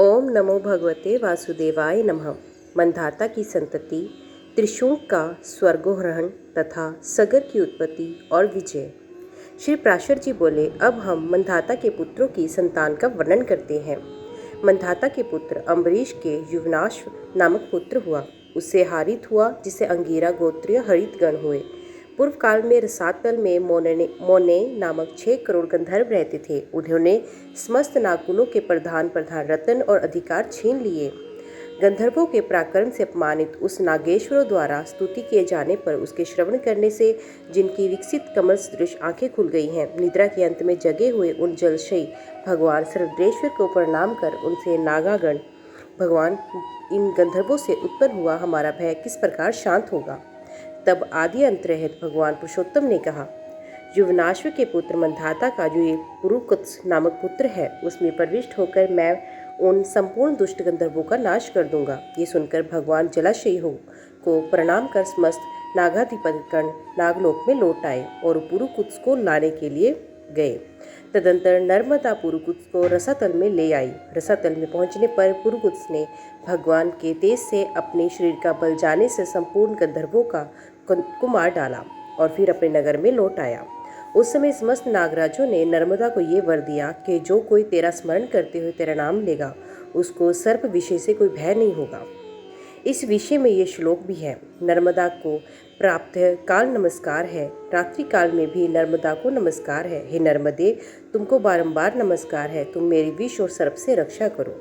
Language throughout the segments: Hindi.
ओम नमो भगवते वासुदेवाय नमः। मंधाता की संतति, त्रिशूल का स्वर्गोहरण तथा सगर की उत्पत्ति और विजय। श्री प्राशर जी बोले, अब हम मंधाता के पुत्रों की संतान का वर्णन करते हैं। मंधाता के पुत्र अम्बरीश के युवनाश्व नामक पुत्र हुआ। उससे हारित हुआ, जिसे अंगीरा गोत्रीय हरितगण हुए। पूर्व काल में रसातल में मोने नामक 6 करोड़ गंधर्व रहते थे। उन्होंने समस्त नागकुलों के प्रधान रतन और अधिकार छीन लिए। गंधर्वों के पराक्रम से अपमानित उस नागेश्वरों द्वारा स्तुति किए जाने पर उसके श्रवण करने से जिनकी विकसित कमल सदृश आंखें खुल गई हैं, निद्रा के अंत में जगे हुए उन जलशयी भगवान सर्वदेश्वर को प्रणाम कर उनसे नागागण, भगवान इन गंधर्वों से उत्पन्न हुआ हमारा भय किस प्रकार शांत होगा। तब आदि अंत रहित भगवान पुरुषोत्तम ने कहा, युवनाश्व के पुत्र मंधाता का जो ये पुरुकुत्स नामक पुत्र है, उसमें प्रविष्ट होकर मैं उन संपूर्ण दुष्ट गंधर्वों का नाश कर दूंगा। ये सुनकर भगवान जलाशयी को प्रणाम कर समस्त नागाधिपतिगण नागलोक में लौट आए और पुरुकुत्स को लाने के लिए गए। तदंतर नर्मदा पुरुकुत्स को रसातल में ले आई। रसातल में पहुंचने पर पुरुकुत्स ने भगवान के तेज से अपने शरीर का बल जाने से संपूर्ण गंधर्वों को मार डाला और फिर अपने नगर में लौट आया। उस समय समस्त नागराजों ने नर्मदा को ये वर दिया कि जो कोई तेरा स्मरण करते हुए तेरा नाम लेगा, उसको सर्प विषय से कोई भय नहीं होगा। इस विषय में ये श्लोक भी है। नर्मदा को प्राप्त काल नमस्कार है, रात्रि काल में भी नर्मदा को नमस्कार है। हे नर्मदे, तुमको बारंबार नमस्कार है, तुम मेरी विष और सर्प से रक्षा करो।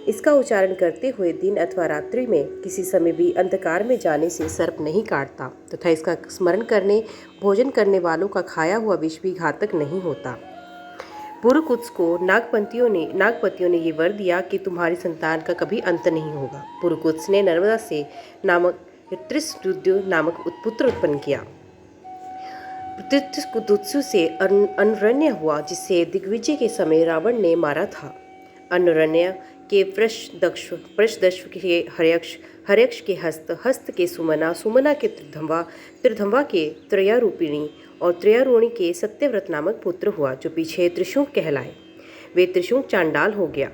इसका उच्चारण करते हुए दिन अथवा रात्रि में किसी समय भी अंधकार में जाने से सर्प नहीं काटता तथा इसका स्मरण करने भोजन करने वालों का खाया हुआ विष भी घातक नहीं होता। पुरुकुत्स को नागपतियों ने ये वर दिया कि तुम्हारी संतान का कभी अंत नहीं होगा। पुरुकुत्स ने नर्मदा से नामक त्रिशुद्ध नामक पुत्र उत्पन्न किया। त्रिशुद्ध से अनुरण्य हुआ, जिसे दिग्विजय के समय रावण ने मारा था। अनुरण्य के प्रशदक्ष के हर्यक्ष के हस्त के सुमना के त्रिधंवा के त्रयारूपिणी और त्रयारूणी के सत्यव्रत नामक पुत्र हुआ, जो पीछे त्रिशूंक कहलाए। वे त्रिशूंक चांडाल हो गया।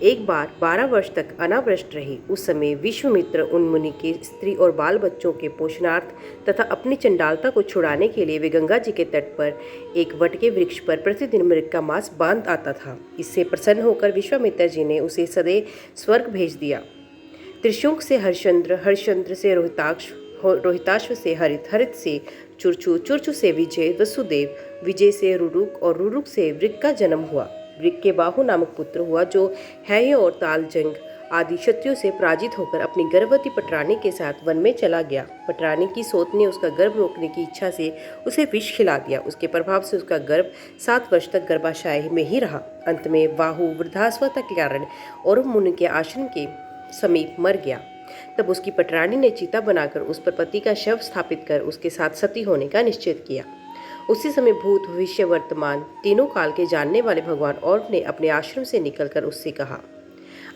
एक बार 12 वर्ष तक अनावृष्ट रही। उस समय विश्वामित्र उन मुनि के स्त्री और बाल बच्चों के पोषणार्थ तथा अपनी चंडालता को छुड़ाने के लिए वे गंगा जी के तट पर एक वट के वृक्ष पर प्रतिदिन मृग का मांस बांध आता था। इससे प्रसन्न होकर विश्वामित्र जी ने उसे सदैव स्वर्ग भेज दिया। त्रिशूंक से हरिश्चंद्र से रोहिताश्व से हरित से चुरचु से विजय, वसुदेव, विजय से रुरुक और रुरुक से वृक का जन्म हुआ। वृक के बाहु नामक पुत्र हुआ, जो हैय और तालजंग आदि क्षत्रियों से पराजित होकर अपनी गर्भवती पटरानी के साथ वन में चला गया। पटरानी की सोत ने उसका गर्भ रोकने की इच्छा से उसे विष खिला दिया। उसके प्रभाव से उसका गर्भ 7 वर्ष तक गर्भाशय में ही रहा। अंत में बाहु वृद्धावस्था के कारण और मुनि के आश्रम के समीप मर गया। तब उसकी पटरानी ने चिता बनाकर उस पर पति का शव स्थापित कर उसके साथ सती होने का निश्चय किया। उसी समय भूत, भविष्य, वर्तमान तीनों काल के जानने वाले भगवान और ने अपने आश्रम से निकलकर उससे कहा,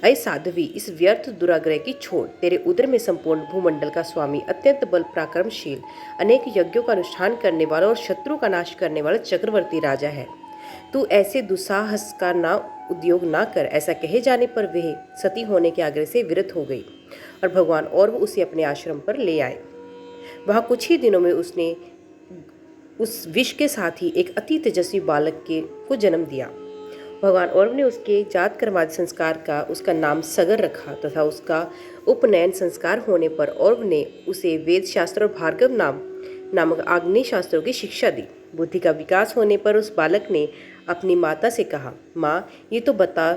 अय साध्वी, इस व्यर्थ दुराग्रह की छोड़। तेरे उदर में संपूर्ण भूमंडल का स्वामी, अत्यंत बल पराक्रमशील, अनेक यज्ञों का अनुष्ठान करने वाला और शत्रु का नाश करने वाला चक्रवर्ती राजा है। तू ऐसे दुस्साहस का उद्योग ना कर। ऐसा कहे जाने पर वह सती होने के आग्रह से विरत हो गई और भगवान और उसे अपने आश्रम पर ले आए। वहाँ कुछ ही दिनों में उसने उस विष के साथ ही एक अति तेजस्वी बालक को जन्म दिया। भगवान और ने उसके जात कर्मादि संस्कार का उसका नाम सगर रखा तथा उसका उपनयन संस्कार होने पर और ने उसे वेद शास्त्र और भार्गव नामक आग्नेय शास्त्रों की शिक्षा दी। बुद्धि का विकास होने पर उस बालक ने अपनी माता से कहा, माँ, ये तो बता,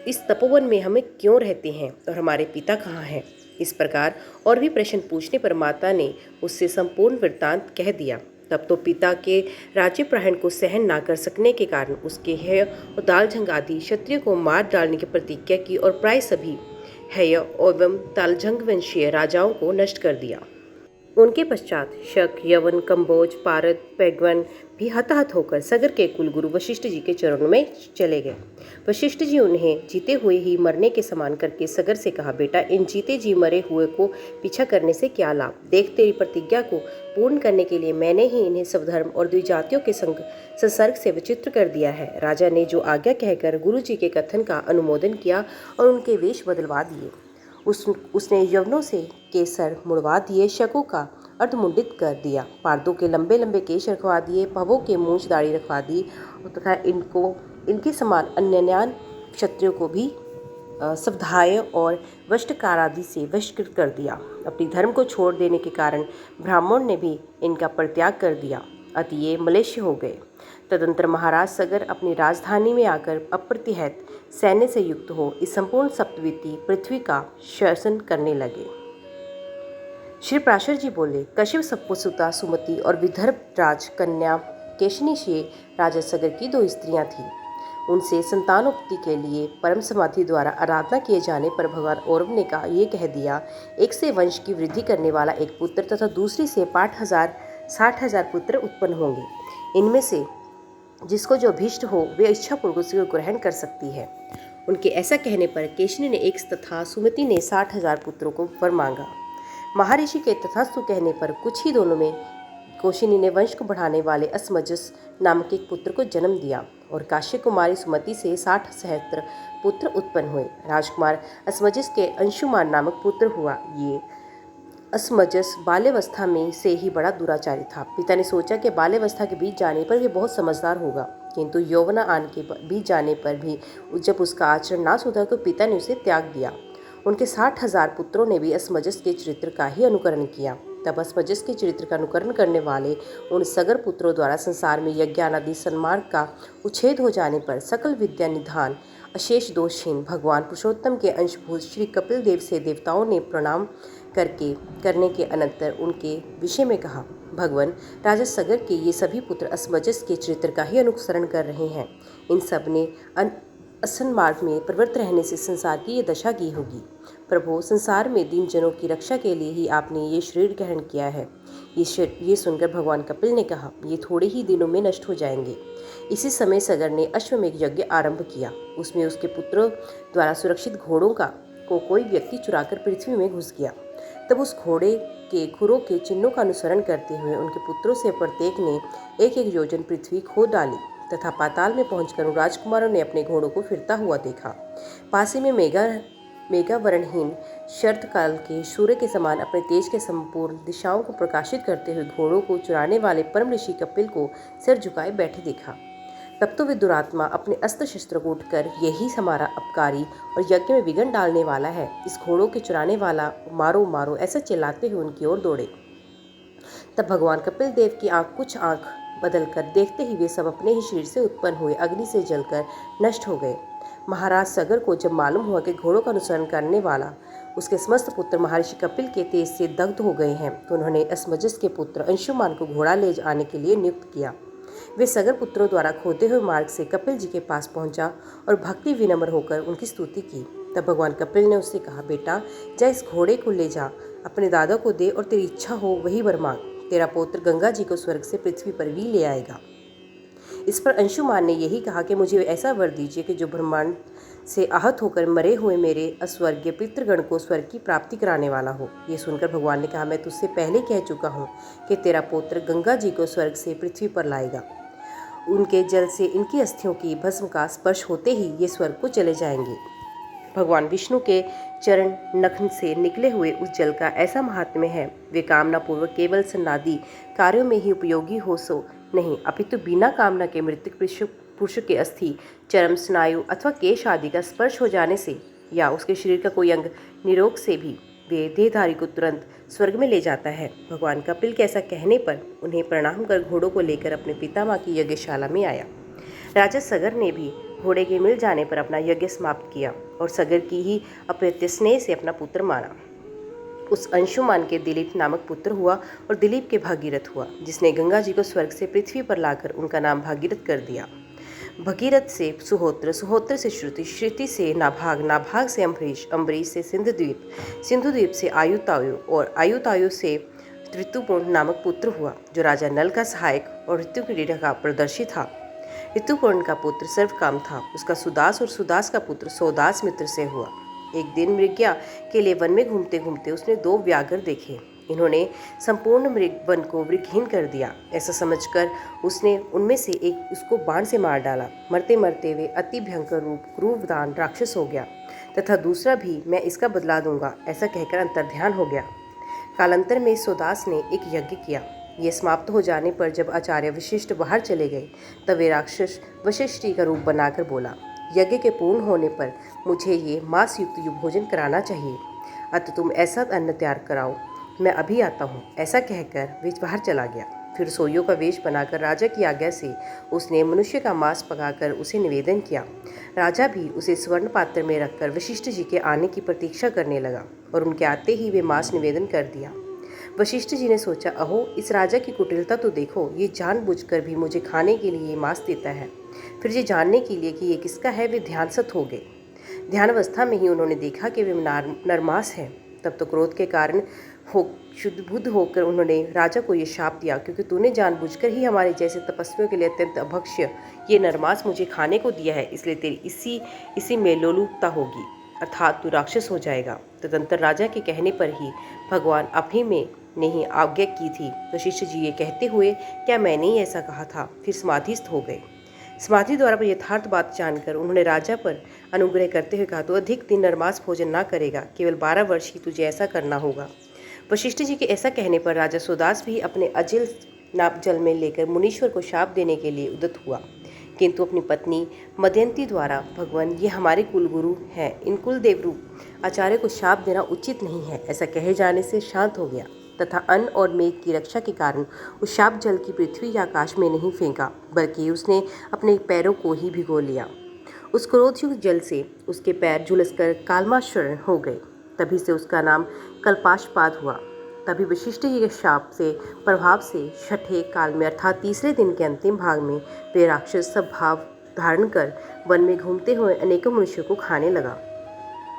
इस तपोवन में हमें क्यों रहते हैं और हमारे पिता कहाँ हैं। इस प्रकार और भी प्रश्न पूछने पर माता ने उससे संपूर्ण वृत्तांत कह दिया। तब तो पिता के राज्य प्रहरण को सहन ना कर सकने के कारण उसके हेय और तालझंग आदि क्षत्रियों को मार डालने की प्रतिज्ञा की और प्राय सभी हेय एवं तालझंग वंशीय राजाओं को नष्ट कर दिया। उनके पश्चात शक, यवन, कंबोज, पारद, पैगवन, भी हताहत होकर सगर के कुलगुरु वशिष्ठ जी के चरणों में चले गए। वशिष्ठ जी उन्हें जीते हुए ही मरने के समान करके सगर से कहा, बेटा, इन जीते जी मरे हुए को पीछा करने से क्या लाभ? देख, तेरी प्रतिज्ञा को पूर्ण करने के लिए मैंने ही इन्हें स्वधर्म और द्विजातियों के संसर्ग से विचित्र कर दिया है। राजा ने जो आज्ञा कहकर गुरु जी के कथन का अनुमोदन किया और उनके वेश बदलवा दिए। उसने यवनों से केसर मुड़वा दिए, शकों का अर्धमुंडित कर दिया, पारदों के लंबे लंबे केश रखवा दिए, पवों के मूंछ दाढ़ी रखवा दी तथा इनके समान अन्य क्षत्रियों को भी स्वधाय और वस्त्रकार आदि से बहिष्कृत कर दिया। अपनी धर्म को छोड़ देने के कारण ब्राह्मण ने भी इनका परित्याग कर दिया, अतः ये मलेच्छ हो गए। तदंतर महाराज सगर अपनी राजधानी में आकर अप्रतिहत सैन्य से युक्त हो इस संपूर्ण सप्तवीती पृथ्वी का शासन करने लगे। श्री प्राशर जी बोले, कश्यप सपुसुता सुमति और विदर्भ राज कन्या केशनी से राजा सगर की 2 स्त्रियां थीं। उनसे संतानोप्ति के लिए परम समाधि द्वारा आराधना किए जाने पर भगवान औरव ने कहा, ये कह दिया, एक से वंश की वृद्धि करने वाला एक पुत्र तथा दूसरी से 60,000 पुत्र उत्पन्न होंगे। इनमें से जिसको जो अभीष्ट हो वे इच्छापूर्वक उसको ग्रहण कर सकती है। उनके ऐसा कहने पर केशनी ने 1 तथा सुमति ने 60,000 पुत्रों को वर मांगा। महर्षि के तथास्तु कहने पर कुछ ही दोनों में कोशिनी ने वंश को बढ़ाने वाले असमंजस नामक एक पुत्र को जन्म दिया और काश्यप कुमारी सुमति से 60 सहस्त्र पुत्र उत्पन्न हुए। राजकुमार असमंजस के अंशुमान नामक पुत्र हुआ। ये असमंजस बाल्यावस्था में से ही बड़ा दुराचारी था। पिता ने सोचा कि बाल्यावस्था के बीत जाने पर वे बहुत समझदार होगा, किंतु यौवना आन के बीत जाने पर भी जब उसका आचरण ना सुधरा तो पिता ने उसे त्याग दिया। उनके 60,000 पुत्रों ने भी असमंजस के चरित्र का ही अनुकरण किया। तब असमंजस के चरित्र का अनुकरण करने वाले उन सगर पुत्रों द्वारा संसार में यज्ञान आदि सन्मार्ग का उच्छेद हो जाने पर सकल विद्या निधान अशेष दोषहीन भगवान पुरुषोत्तम के अंशभूत श्री कपिल देव से देवताओं ने प्रणाम करने के अनंतर उनके विषय में कहा, भगवान, राजा सगर के ये सभी पुत्र असमंजस के चरित्र का ही अनुसरण कर रहे हैं। इन सब ने असन्मार्ग में प्रवृत्त रहने से संसार की ये दशा की होगी। प्रभु, संसार में दीन जनों की रक्षा के लिए ही आपने ये शरीर ग्रहण किया है। ये सुनकर भगवान कपिल ने कहा, ये थोड़े ही दिनों में नष्ट हो जाएंगे। इसी समय सगर ने अश्वमेघ यज्ञ आरंभ किया। उसमें उसके पुत्रों द्वारा सुरक्षित घोड़ों को कोई व्यक्ति चुराकर पृथ्वी में घुस गया। तब उस घोड़े के खुरों के चिन्हों का अनुसरण करते हुए उनके पुत्रों से प्रत्येक ने 1-1 योजन पृथ्वी खोद डाली तथा पाताल में पहुंचकर उन राजकुमारों ने अपने घोड़ों को फिरता हुआ देखा। पास ही में मेघावरणहीन शरत काल के सूर्य के समान अपने तेज के संपूर्ण दिशाओं को प्रकाशित करते हुए घोड़ों को चुराने वाले परम ऋषि कपिल को सिर झुकाए बैठे देखा। तब तो वे दुरात्मा अपने अस्त्र शस्त्र को उठकर, यही हमारा अपकारी और यज्ञ में विघ्न डालने वाला है, इस घोड़ों के चुराने वाला मारो मारो ऐसा चिल्लाते हुए उनकी ओर दौड़े। तब भगवान कपिल देव की कुछ आंख बदलकर देखते ही वे सब अपने ही शरीर से उत्पन्न हुए अग्नि से जलकर नष्ट हो गए। महाराज सगर को जब मालूम हुआ कि घोड़ों का अनुसरण करने वाला उसके समस्त पुत्र महर्षि कपिल के तेज से दग्ध हो गए हैं, तो उन्होंने असमंजस के पुत्र अंशुमान को घोड़ा ले आने के लिए नियुक्त किया। वे सगर पुत्रों द्वारा खोदे हुए मार्ग से कपिल जी के पास पहुंचा और भक्ति विनम्र होकर उनकी स्तुति की। तब भगवान कपिल ने उससे कहा, बेटा, जा इस घोड़े को ले जा, अपने दादा को दे और तेरी इच्छा हो वही वर मांग। तेरा पुत्र गंगा जी को स्वर्ग से पृथ्वी पर भी ले आएगा। इस पर अंशुमान ने यही कहा कि मुझे ऐसा वर दीजिए कि जो ब्रह्मांड से आहत होकर मरे हुए मेरे अस्वर्गीय पितृगण को स्वर्ग की प्राप्ति कराने वाला हो। ये सुनकर भगवान ने कहा, मैं तुझसे पहले कह चुका हूँ कि तेरा पुत्र गंगा जी को स्वर्ग से पृथ्वी पर लाएगा। उनके जल से इनकी अस्थियों की भस्म का स्पर्श होते ही ये स्वर्ग को चले जाएंगे। भगवान विष्णु के चरण नखन से निकले हुए उस जल का ऐसा महात्म्य है, वे कामना पूर्वक केवल सन्नादि कार्यों में ही उपयोगी हो सो नहीं, अपितु बिना कामना के मृतक पुरुष के अस्थि, चर्म, स्नायु अथवा केश आदि का स्पर्श हो जाने से या उसके शरीर का कोई अंग निरोग से भी वे देहधारी को तुरंत स्वर्ग में ले जाता है। भगवान कपिल के ऐसा कहने पर उन्हें प्रणाम कर घोड़ों को लेकर अपने पितामह की यज्ञशाला में आया। राजा सगर ने भी घोड़े के मिल जाने पर अपना यज्ञ समाप्त किया और सगर की ही अप्रत्य स्नेह से अपना पुत्र माना। उस अंशुमान के दिलीप नामक पुत्र हुआ और दिलीप के भागीरथ हुआ, जिसने गंगा जी को स्वर्ग से पृथ्वी पर लाकर उनका नाम भागीरथ कर दिया। भगीरथ से सुहोत्र, सुहोत्र से श्रुति, श्रुति से नाभाग, नाभाग से अम्बरीश, अम्बरीश से सिंधुद्वीप, सिंधुद्वीप से आयुतायु और आयुतायु से ऋतुपूर्ण नामक पुत्र हुआ, जो राजा नल का सहायक और ऋतुक्रीड़ा का प्रदर्शी था। ऋतुपूर्ण का पुत्र सर्वकाम था, उसका सुदास और सुदास का पुत्र सौदास मित्र से हुआ। एक दिन मृग्या के लिए वन में घूमते घूमते उसने 2 व्याघ्र देखे। इन्होंने संपूर्ण मृग वन को वृक्षहीन कर दिया। ऐसा समझकर उसने उनमें से एक उसको बाण से मार डाला। मरते मरते वे अति भयंकर रूप क्रूरदान राक्षस हो गया तथा दूसरा भी मैं इसका बदला दूंगा, ऐसा कहकर अंतर्ध्यान हो गया। कालांतर में सौदास ने एक यज्ञ किया। यह समाप्त हो जाने पर जब आचार्य वशिष्ठ बाहर चले गए तब वे राक्षस वशिष्ठी का रूप बनाकर बोला, यज्ञ के पूर्ण होने पर मुझे ये मांस युक्त भोजन कराना चाहिए, अतः तुम ऐसा अन्न तैयार कराओ, मैं अभी आता हूँ। ऐसा कहकर वे बाहर चला गया। फिर रसोइयों का वेश बनाकर राजा की आज्ञा से उसने मनुष्य का मांस पकाकर उसे निवेदन किया। राजा भी उसे स्वर्ण पात्र में रखकर वशिष्ठ जी के आने की प्रतीक्षा करने लगा और उनके आते ही वे मांस निवेदन कर दिया। वशिष्ठ जी ने सोचा, अहो इस राजा की कुटिलता तो देखो, ये जानबूझकर भी मुझे खाने के लिए मांस देता है। फिर ये जानने के लिए कि ये किसका है वे ध्यानस्थ हो गए। ध्यानावस्था में ही उन्होंने देखा कि वे नरमांस है। तब तो क्रोध के कारण शुद्ध बुद्ध होकर उन्होंने राजा को ये शाप दिया, क्योंकि तूने जानबूझकर ही हमारे जैसे तपस्वियों के लिए अत्यंत अभक्ष्य ये नरमांस मुझे खाने को दिया है, इसलिए तेरी इसी में लोलुपता होगी, अर्थात तू राक्षस हो जाएगा। तदंतर राजा के कहने पर ही भगवान अभी में ने ही आज्ञा की थी। वशिष्ठ जी ये कहते हुए, क्या मैंने ही ऐसा कहा था, फिर समाधिस्थ हो गए। समाधि द्वारा यथार्थ बात जानकर उन्होंने राजा पर अनुग्रह करते हुए कहा, तो अधिक दिन नरमांस भोजन ना करेगा, केवल 12 वर्ष ही तुझे ऐसा करना होगा। वशिष्ठ जी के ऐसा कहने पर राजा सौदास भी अपने अजिल नाप जल में लेकर मुनीश्वर को शाप देने के लिए उद्यत हुआ, किंतु अपनी पत्नी मदयंती द्वारा, भगवान ये हमारे कुलगुरु हैं, इन कुलदेव रूप आचार्य को शाप देना उचित नहीं है, ऐसा कहे जाने से शांत हो गया तथा अन्न और मेघ की रक्षा के कारण उस शाप जल की पृथ्वी या आकाश में नहीं फेंका, बल्कि उसने अपने पैरों को ही भिगो लिया। उस क्रोधयुक्त जल से उसके पैर झुलसकर कालमाशरण हो गए। तभी से उसका नाम कल्पाशपाद हुआ। तभी वशिष्ठ जी के शाप से प्रभाव से छठे काल में अर्थात तीसरे दिन के अंतिम भाग में वे राक्षस सब भाव धारण कर वन में घूमते हुए अनेकों मनुष्यों को खाने लगा।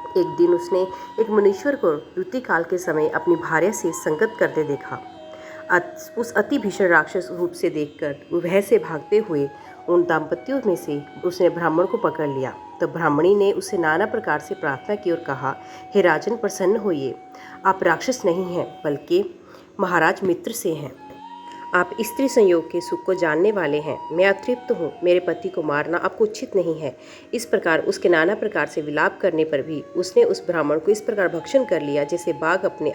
एक दिन उसने एक मुनीश्वर को ऋतुकाल के समय अपनी भार्या से संगत करते देखा। उस अति भीषण राक्षस रूप से देखकर वह से भागते हुए उन दाम्पत्यों में से उसने ब्राह्मण को पकड़ लिया। तब ब्राह्मणी ने उसे नाना प्रकार से प्रार्थना की और कहा, हे राजन प्रसन्न होइए, आप राक्षस नहीं हैं बल्कि महाराज मित्र से हैं। आप स्त्री संयोग के सुख को जानने वाले हैं। मैं अतृप्त हूँ, मेरे पति को मारना आपको उचित नहीं है। इस प्रकार उसके नाना प्रकार से विलाप करने पर भी उसने उस ब्राह्मण को इस प्रकार भक्षण कर लिया जैसे बाघ अपने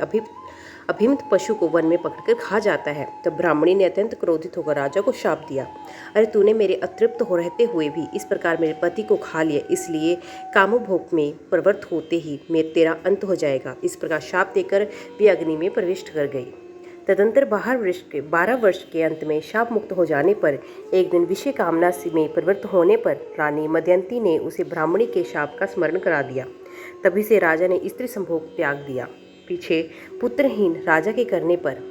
अभिमत पशु को वन में पकड़कर खा जाता है। तब ब्राह्मणी ने अत्यंत क्रोधित होकर राजा को शाप दिया, अरे तूने मेरे अतृप्त हो रहते हुए भी इस प्रकार मेरे पति को खा लिया, इसलिए कामोभोग में प्रवृत्त होते ही तेरा अंत हो जाएगा। इस प्रकार शाप देकर वे अग्नि में प्रविष्ट कर गई। तदंतर 12 वर्ष के अंत में शाप मुक्त हो जाने पर एक दिन विषय कामना में प्रवृत्त होने पर रानी मदयंती ने उसे ब्राह्मणी के शाप का स्मरण करा दिया। तभी से राजा ने स्त्री संभोग त्याग दिया। पीछे पुत्रहीन राजा के करने पर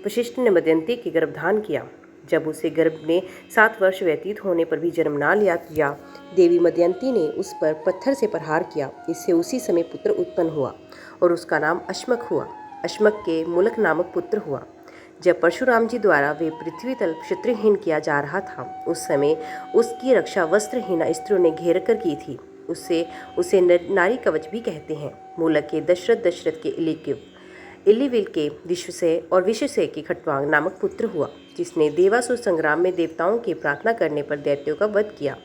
वशिष्ठ ने मदयंती के गर्भधान किया। जब उसे गर्भ में 7 वर्ष व्यतीत होने पर भी जन्म ना लिया, देवी मदयंती ने उस पर पत्थर से प्रहार किया। इससे उसी समय पुत्र उत्पन्न हुआ और उसका नाम अश्मक हुआ। अश्मक के मूलक नामक पुत्र हुआ। जब परशुराम जी द्वारा वे पृथ्वी तल क्षत्रियहीन किया जा रहा था, उस समय उसकी रक्षा वस्त्रहीन स्त्रियों ने घेर कर की थी। उसे नारी कवच भी कहते हैं। मूलक के दशरथ के इलिविल के विश्वसेय और विश्वसेय के खट्वांग नामक पुत्र हुआ, जिसने देवासुर संग्राम में देवताओं की प्रार्थना करने पर दैत्यों का वध किया।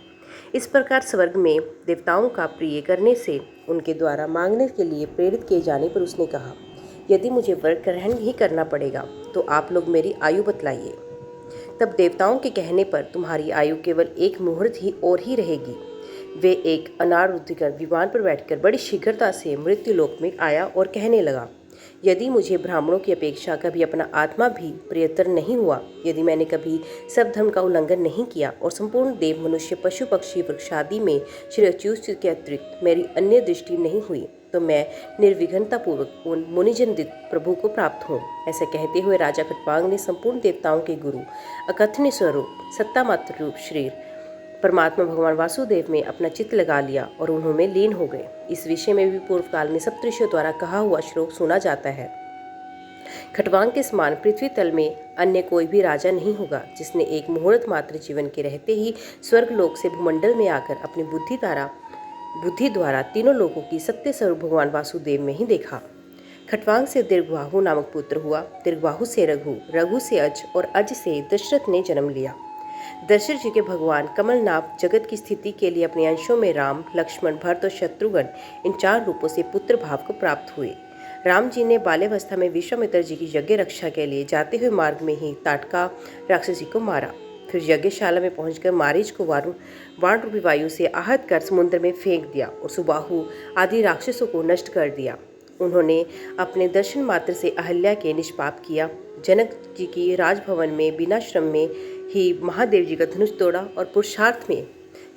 इस प्रकार स्वर्ग में देवताओं का प्रिय करने से उनके द्वारा मांगने के लिए प्रेरित किए जाने पर उसने कहा, यदि मुझे वर ग्रहण ही करना पड़ेगा तो आप लोग मेरी आयु बतलाइए। तब देवताओं के कहने पर तुम्हारी आयु केवल 1 मुहूर्त ही और ही रहेगी। वे एक अनारुद्धिकर विमान पर बैठकर बड़ी शीघ्रता से मृत्युलोक में आया और कहने लगा, यदि मुझे ब्राह्मणों की अपेक्षा कभी अपना आत्मा भी प्रियतर नहीं हुआ, यदि मैंने कभी सब धर्म का उल्लंघन नहीं किया और संपूर्ण देव मनुष्य पशु पक्षी वृक्षादि में श्री अच्युत के अतिरिक्त मेरी अन्य दृष्टि नहीं हुई, तो मैं निर्विघ्नता पूर्वक उन मुनिजनदित प्रभु को प्राप्त हूँ। ऐसे कहते हुए राजा खट्वांग ने संपूर्ण देवताओं के गुरु अकथनीय स्वरूप सत्ता मात्र रूप श्री परमात्मा भगवान वासुदेव में अपना चित्त लगा लिया और उन्होंने लीन हो गए। इस विषय में भी पूर्व काल में सप्तऋषियों द्वारा कहा हुआ श्लोक सुना जाता है। खटवांग के समान पृथ्वी तल में अन्य कोई भी राजा नहीं होगा जिसने एक मुहूर्त मात्र जीवन के रहते ही स्वर्गलोक से भूमंडल में आकर अपनी बुद्धि द्वारा तीनों लोगों की सत्य स्वरूप भगवान वासुदेव में ही देखा। खटवांग से दीर्घबाहु नामक पुत्र हुआ, दीर्घबाहु से रघु, रघु से अज और अज से दशरथ ने जन्म लिया। दशरथ जी के भगवान कमलनाभ जगत की स्थिति के लिए अपने अंशों में राम, लक्ष्मण, भरत और शत्रुघ्न इन 4 रूपों से पुत्र भाव को प्राप्त हुए। राम जी ने बाल्यावस्था में विश्वामित्र जी की यज्ञ रक्षा के लिए जाते हुए मार्ग में ही ताटका राक्षसी को मारा। फिर यज्ञशाला में पहुंचकर मारीच को वाण रूपी वायु से आहत कर समुद्र में फेंक दिया और सुबाहु आदि राक्षसों को नष्ट कर दिया। उन्होंने अपने दर्शन मात्र से अहल्या के निष्पाप किया। जनक जी की राजभवन में बिना श्रम में ही महादेव जी का धनुष तोड़ा और पुरुषार्थ में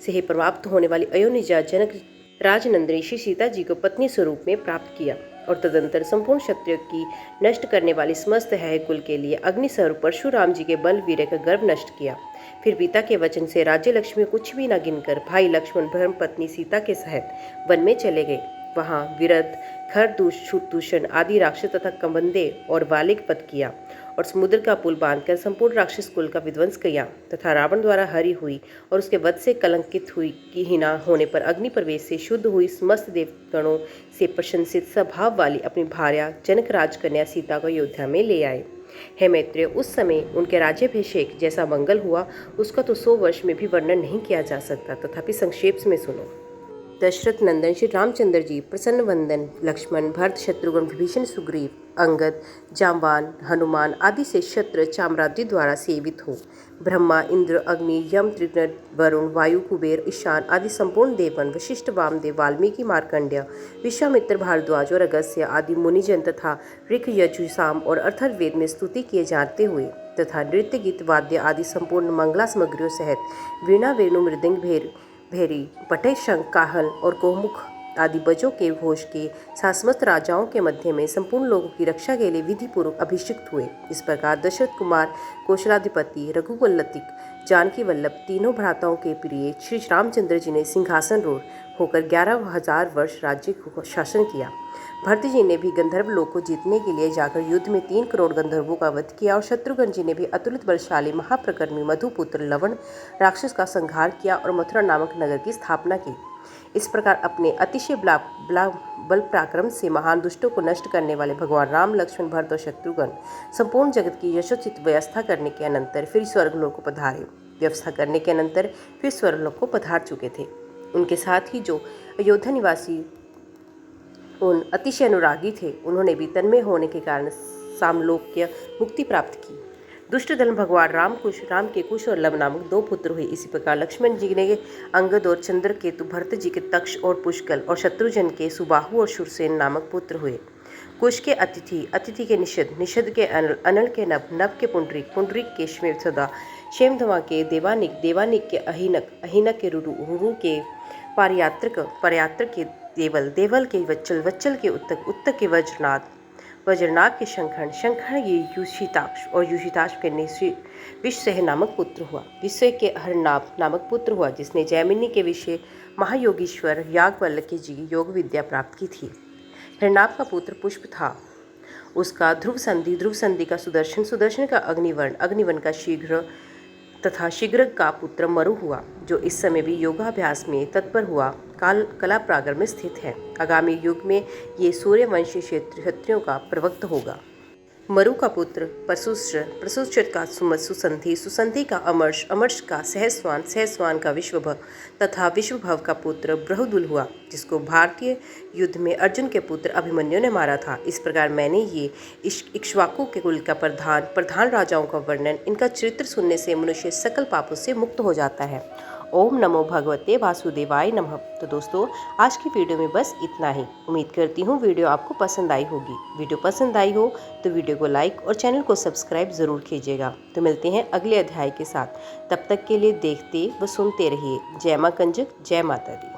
से ही प्राप्त होने वाली अयोनिजा जनक राजनंदिनी श्री सीता जी को पत्नी स्वरूप में प्राप्त किया और तदंतर संपूर्ण क्षत्रियों की नष्ट करने वाली समस्त है कुल के लिए अग्नि स्वरूप परशुराम जी के बल वीर्य का गर्भ नष्ट किया। फिर पिता के वचन से राज्य लक्ष्मी कुछ भी न गिनकर भाई लक्ष्मण धर्म पत्नी सीता के सहित वन में चले गए। वहां विरध, खरदूषण आदि राक्षस तथा कंबंदे और वालिक वध किया और समुद्र का पुल बांधकर संपूर्ण राक्षस कुल का विध्वंस किया तथा रावण द्वारा हरि हुई और उसके वध से कलंकित हुई कि हीना होने पर अग्नि प्रवेश से शुद्ध हुई समस्त देवगणों से प्रशंसित स्वभाव वाली अपनी भार्या जनक राजकन्या सीता को अयोध्या में ले आए। हे मैत्रेय, उस समय उनके राज्याभिषेक जैसा मंगल हुआ उसका तो 100 वर्ष में भी वर्णन नहीं किया जा सकता, तथापि संक्षेप में सुनो। दशरथ नंदन श्री रामचंद्र जी प्रसन्न वंदन लक्ष्मण, भरत, शत्रुघ्न, विभीषण, सुग्रीव, अंगद, जाम्बान, हनुमान आदि से क्षत्र चामरादि द्वारा सेवित हो ब्रह्मा, इंद्र, अग्नि, यम, त्रिगण, वरुण, वायु, कुबेर, ईशान आदि संपूर्ण देवन, वशिष्ठ, वामदेव, वाल्मीकि, मार्कंड्य, विश्वामित्र, भारद्वाज और अगस्त्य आदि मुनिजन तथा ऋक, यजु, साम और अथर्ववेद में स्तुति किए जाते हुए तथा नृत्य, गीत, वाद्य आदि संपूर्ण मंगला सामग्रियों सहित वीणा, वेणु, मृदंग, भेरी, पटे, शंख, काहल और कोहमुख आदि बजों के घोष के साथ समस्त राजाओं के मध्य में संपूर्ण लोगों की रक्षा के लिए विधि पूर्वक अभिषिक्त हुए। इस प्रकार दशरथ कुमार, कौशलाधिपति, रघुकुलतिक, जानकी वल्लभ तीनों भ्राताओं के प्रिय श्री रामचंद्र जी ने सिंहासन रूढ़ होकर 11,000 वर्ष राज्य को शासन किया। भरत जी ने भी गंधर्व लोक को जीतने के लिए जाकर युद्ध में 3 करोड़ गंधर्वों का वध किया और शत्रुघ्न जी ने भी अतुलित बलशाली महाप्रकर्मी मधुपुत्र लवण राक्षस का संहार किया और मथुरा नामक नगर की स्थापना की। इस प्रकार अपने अतिशय बल पराक्रम से महान दुष्टों को नष्ट करने वाले भगवान राम, लक्ष्मण, भरत और शत्रुघ्न संपूर्ण जगत की यशोचित व्यवस्था करने के अनंतर फिर स्वर्गलोक को पधारे। व्यवस्था करने के अनंतर फिर स्वर्गलोक को पधार चुके थे। उनके साथ ही जो अयोध्या निवासी उन अतिशय अनुरागी थे, उन्होंने भी तन्मय होने के कारण सामलोक्य मुक्ति प्राप्त की। दुष्ट दल भगवान राम के कुश और लव नामक 2 पुत्र हुए। इसी प्रकार लक्ष्मण जी ने अंगद और चंद्रकेतु, भरत जी के तक्ष और पुष्कल और शत्रुजन के सुबाहु और शूरसेन नामक पुत्र हुए। कुश के अतिथि के निषद के अनल के नभ के पुंडरीक के श्वेतसदा, क्षेमधमा के देवानिक के अहिनक के रुरु के पारयात्रक के देवल के वच्चल के उत्तक के वज्रनाभ के शंखण के युषिताक्ष और युषिताक्ष के विश्वसह नामक पुत्र हुआ। विश्व के हरनाभ नामक पुत्र हुआ जिसने जैमिनी के विषय महायोगीश्वर याज्ञवल्क्य के जी योग विद्या प्राप्त की थी। हरनाभ का पुत्र पुष्प था, उसका ध्रुव संधि का सुदर्शन का अग्निवन का शीघ्र का पुत्र मरु हुआ, जो इस समय भी योगाभ्यास में तत्पर हुआ कला प्रागर में स्थित है। आगामी युग में ये सूर्यवंशी क्षत्रियों का प्रवक्त होगा। मरु का पुत्र प्रसुश्र का सुसंधि का अमर्ष का सहस्वान का विश्वभव तथा विश्वभव का पुत्र बृहदुल हुआ, जिसको भारतीय युद्ध में अर्जुन के पुत्र अभिमन्यु ने मारा था। इस प्रकार मैंने ये इक्ष्वाकु के कुल का प्रधान राजाओं का वर्णन, इनका चरित्र सुनने से मनुष्य सकल पापों से मुक्त हो जाता है। ओम नमो भगवते वासुदेवाय नमः। तो दोस्तों, आज की वीडियो में बस इतना ही। उम्मीद करती हूँ वीडियो आपको पसंद आई होगी। वीडियो पसंद आई हो तो वीडियो को लाइक और चैनल को सब्सक्राइब ज़रूर कीजिएगा। तो मिलते हैं अगले अध्याय के साथ। तब तक के लिए देखते व सुनते रहिए। जय माँ कंजक, जय माता दी।